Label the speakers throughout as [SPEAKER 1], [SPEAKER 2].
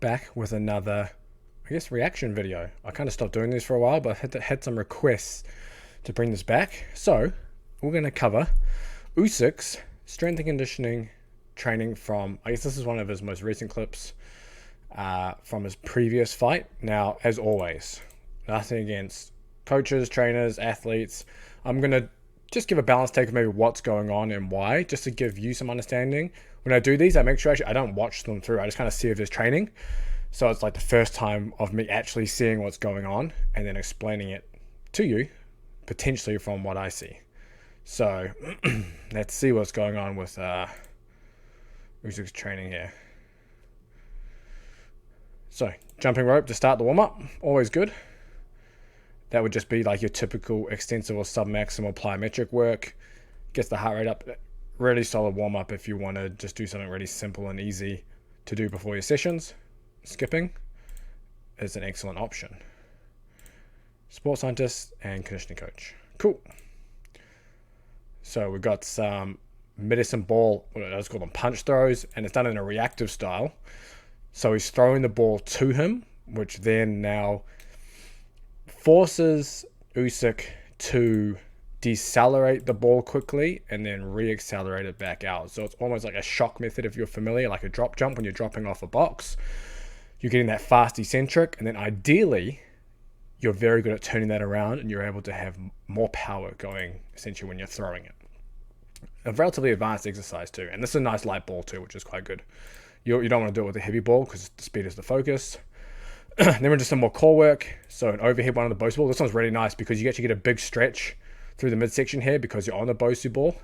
[SPEAKER 1] Back with another, I guess, reaction video. I kind of stopped doing this for a while, but I had some requests to bring this back. So we're going to cover Usyk's strength and conditioning training from, I guess this is one of his most recent clips from his previous fight. Now, as always, nothing against coaches, trainers, athletes. I'm going to just give a balanced take of maybe what's going on and why, just to give you some understanding. When I do these, I make sure I don't watch them through. I just kind of see if there's training. So it's like the first time of me actually seeing what's going on and then explaining it to you, potentially from what I see. So let's see what's going on with Usyk's training here. So jumping rope to start the warm-up, always good. That would just be like your typical extensive or submaximal plyometric work. Gets the heart rate up. Really solid warm-up if you want to just do something really simple and easy to do before your sessions. Skipping is an excellent option. Sports scientist and conditioning coach. Cool. So we've got some medicine ball, what I just call them punch throws, and it's done in a reactive style. So he's throwing the ball to him, which then now forces Usyk to decelerate the ball quickly and then re-accelerate it back out. So it's almost like a shock method if you're familiar, like a drop jump when you're dropping off a box. You're getting that fast eccentric, and then ideally you're very good at turning that around and you're able to have more power going essentially when you're throwing it. A relatively advanced exercise too, and this is a nice light ball too, which is quite good. You don't want to do it with a heavy ball because the speed is the focus. Then we're just some more core work. So an overhead one on the Bosu ball. This one's really nice because you actually get a big stretch through the midsection here because you're on the Bosu ball.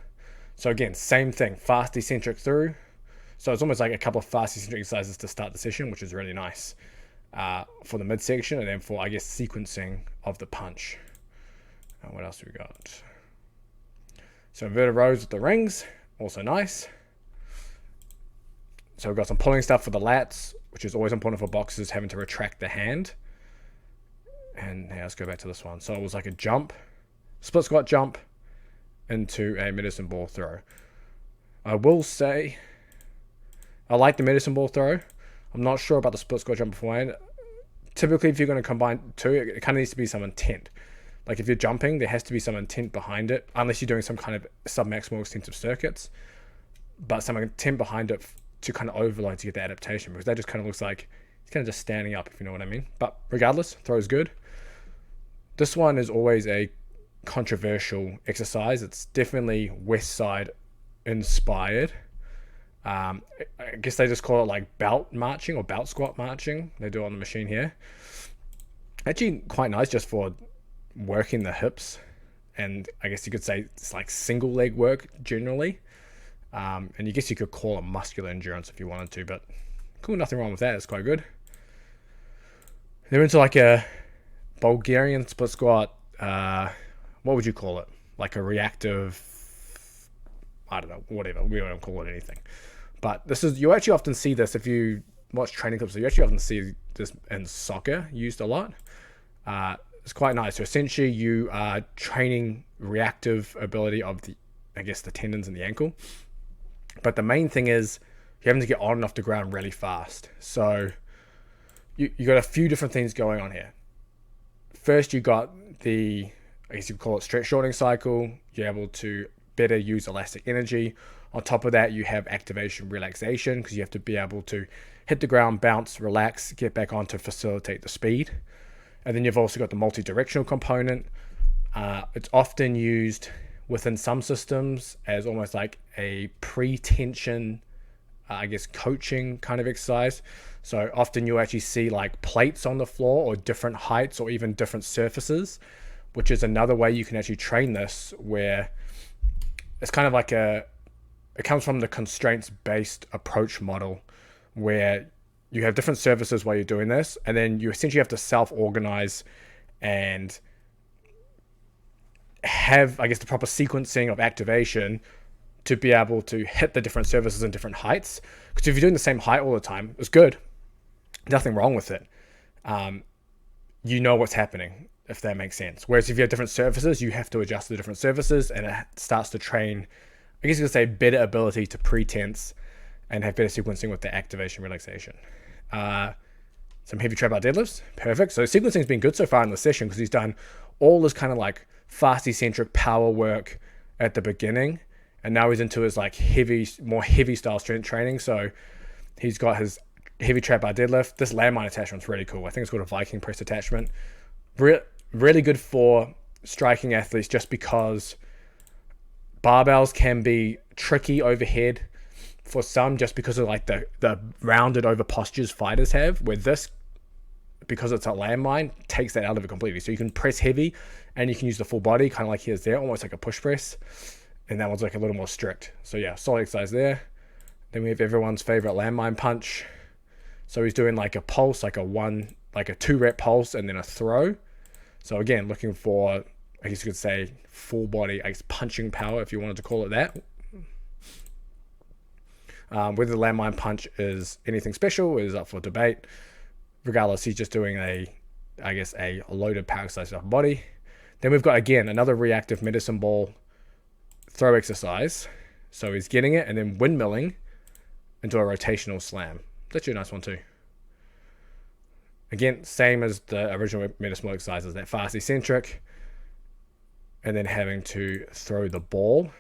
[SPEAKER 1] So again, same thing, fast eccentric through. So it's almost like a couple of fast eccentric exercises to start the session, which is really nice for the midsection and then for, I guess, sequencing of the punch. What else we got? So inverted rows with the rings, also nice. So we've got some pulling stuff for the lats, which is always important for boxers, having to retract the hand. And now let's go back to this one. So it was like a jump, split squat jump into a medicine ball throw. I will say, I like the medicine ball throw. I'm not sure about the split squat jump beforehand. Typically, if you're going to combine two, it kind of needs to be some intent. Like if you're jumping, there has to be some intent behind it, unless you're doing some kind of submaximal extensive circuits. But some intent behind it to kind of overload to get the adaptation, because that just kind of looks like it's kind of just standing up, if you know what I mean. But regardless, throws good. This one is always a controversial exercise. It's definitely West Side inspired. I guess they just call it like belt marching or belt squat marching. They do it on the machine here. Actually quite nice just for working the hips. And I guess you could say it's like single leg work generally. And you guess you could call it muscular endurance if you wanted to, but cool, nothing wrong with that. It's quite good. They're into like a Bulgarian split squat. What would you call it? Like a reactive, I don't know, whatever. We don't call it anything. But this is, you actually often see this if you watch training clips. You actually often see this in soccer used a lot. It's quite nice. So essentially you are training reactive ability of the, I guess, the tendons in the ankle. But the main thing is you're having to get on and off the ground really fast. So you got a few different things going on here. First, you got the, I guess you could call it stretch shortening cycle. You're able to better use elastic energy. On top of that, you have activation relaxation because you have to be able to hit the ground, bounce, relax, get back on to facilitate the speed. And then you've also got the multi-directional component. It's often used within some systems as almost like a pre-tension, I guess, coaching kind of exercise. So often you'll actually see like plates on the floor or different heights or even different surfaces, which is another way you can actually train this, where it's kind of like it comes from the constraints-based approach model, where you have different surfaces while you're doing this, and then you essentially have to self-organize and have, I guess, the proper sequencing of activation to be able to hit the different surfaces in different heights. Because if you're doing the same height all the time, it's good. Nothing wrong with it. You know what's happening, if that makes sense. Whereas if you have different surfaces, you have to adjust the different surfaces, and it starts to train, I guess you could say, better ability to pre-tense and have better sequencing with the activation relaxation. some heavy trap bar deadlifts. Perfect. So sequencing's been good so far in the session because he's done all this kind of like fast eccentric power work at the beginning, and now he's into his like more heavy style strength training. So he's got his heavy trap bar deadlift. This landmine attachment's really cool. I think it's called a Viking press attachment. Really good for striking athletes just because barbells can be tricky overhead for some just because of like the rounded over postures fighters have, where this, because it's a landmine, takes that out of it completely. So you can press heavy and you can use the full body, kind of like he is there, almost like a push press. And that one's like a little more strict. So yeah, solid exercise there. Then we have everyone's favorite landmine punch. So he's doing like a pulse, like a 2-rep pulse and then a throw. So again, looking for, I guess you could say, full body, I guess, punching power, if you wanted to call it that. Whether the landmine punch is anything special is up for debate. Regardless, he's just doing a loaded power exercise off body. Then we've got, again, another reactive medicine ball throw exercise. So he's getting it and then windmilling into a rotational slam. That's actually a nice one too. Again, same as the original medicine ball exercises, that fast eccentric, and then having to throw the ball.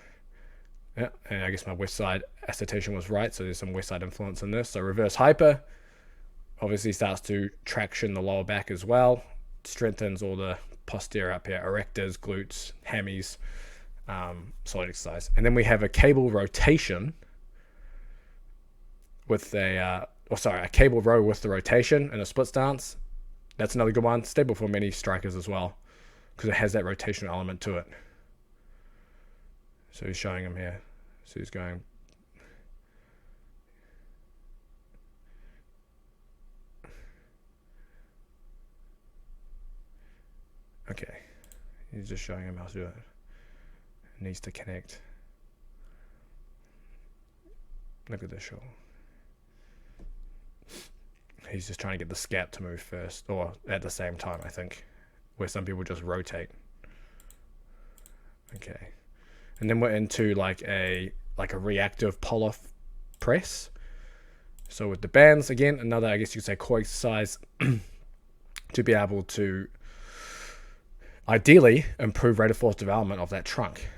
[SPEAKER 1] Yeah, and I guess my west side assertion was right, so there's some west side influence in this. So reverse hyper obviously starts to traction the lower back as well, strengthens all the posterior up here, erectors, glutes, hammies, solid exercise. And then we have a cable rotation with a cable row with the rotation and a split stance. That's another good one, stable for many strikers as well, because it has that rotational element to it. So he's showing him here. So he's going. Okay. He's just showing him how to do it. It needs to connect. Look at this shoulder. He's just trying to get the scap to move first, or at the same time, I think, where some people just rotate. Okay. And then we're into like a reactive pull-off press. So with the bands, again, another, I guess you could say, core exercise to be able to ideally improve rate of force development of that trunk.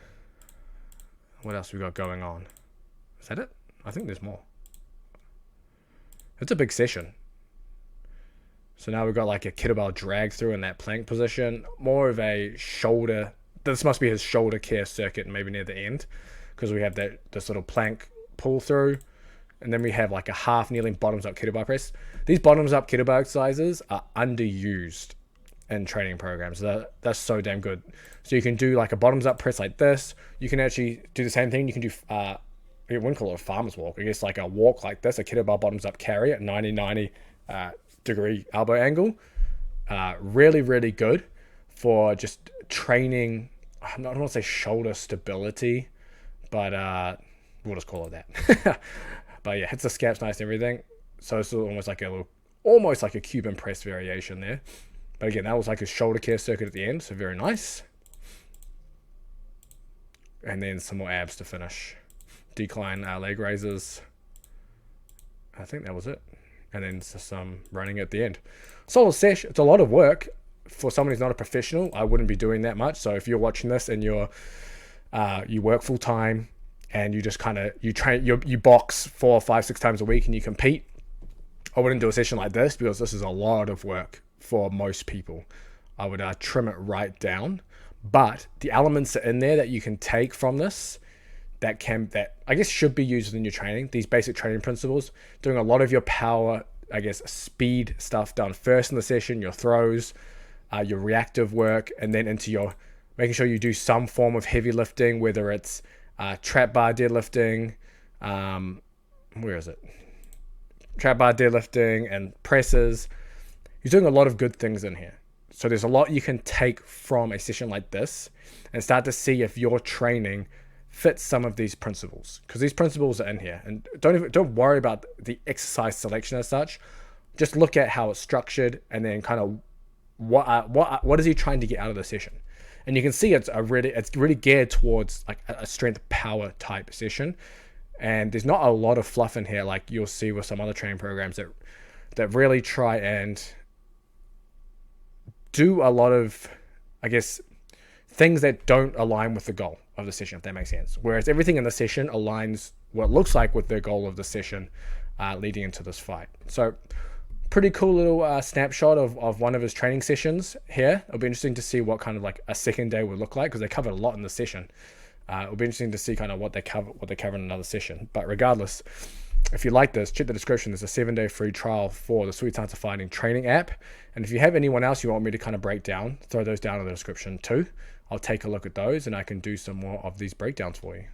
[SPEAKER 1] What else we got going on? Is that it? I think there's more. It's a big session. So now we've got like a kettlebell drag through in that plank position, more of a shoulder. This must be his shoulder care circuit, maybe near the end, because we have this little plank pull through, and then we have like a half kneeling bottoms up kettlebell press. These bottoms up kettlebell exercises are underused in training programs. That's so damn good. So you can do like a bottoms up press like this. You can actually do the same thing. You can do you wouldn't call it a farmer's walk. I guess like a walk like this, a kettlebell bottoms up carry at 90 degree elbow angle. Really, really good for just training. I don't want to say shoulder stability, but we'll just call it that. But yeah, hits the scaps nice and everything. So it's almost like a Cuban press variation there. But again, that was like a shoulder care circuit at the end, so very nice. And then some more abs to finish. Decline leg raises. I think that was it. And then some running at the end. Solid sesh. It's a lot of work for someone who's not a professional. I wouldn't be doing that much. So if you're watching this and you work full time and you just kind of you box 4, 5, 6 times a week and you compete, I wouldn't do a session like this because this is a lot of work for most people. I would trim it right down. But the elements are in there that you can take from this that I guess should be used in your training. These basic training principles, doing a lot of your power, I guess, speed stuff done first in the session, your throws, your reactive work, and then into your making sure you do some form of heavy lifting, whether it's trap bar deadlifting, where is it? Trap bar deadlifting and presses. You're doing a lot of good things in here. So there's a lot you can take from a session like this and start to see if your training fits some of these principles, because these principles are in here. And don't worry about the exercise selection as such. Just look at how it's structured and then kind of what is he trying to get out of the session. And you can see it's really geared towards like a strength power type session. And there's not a lot of fluff in here like you'll see with some other training programs that that really try and do a lot of, I guess, things that don't align with the goal of the session, if that makes sense. Whereas everything in the session aligns what looks like with the goal of the session leading into this fight. So pretty cool little snapshot of one of his training sessions here. It'll be interesting to see what kind of like a second day would look like, because they covered a lot in the session. It'll be interesting to see kind of what they cover in another session. But regardless, if you like this, check the description. There's a 7-day free trial for the Sweet Science of Fighting training app. And if you have anyone else you want me to kind of break down, throw those down in the description too. I'll take a look at those and I can do some more of these breakdowns for you.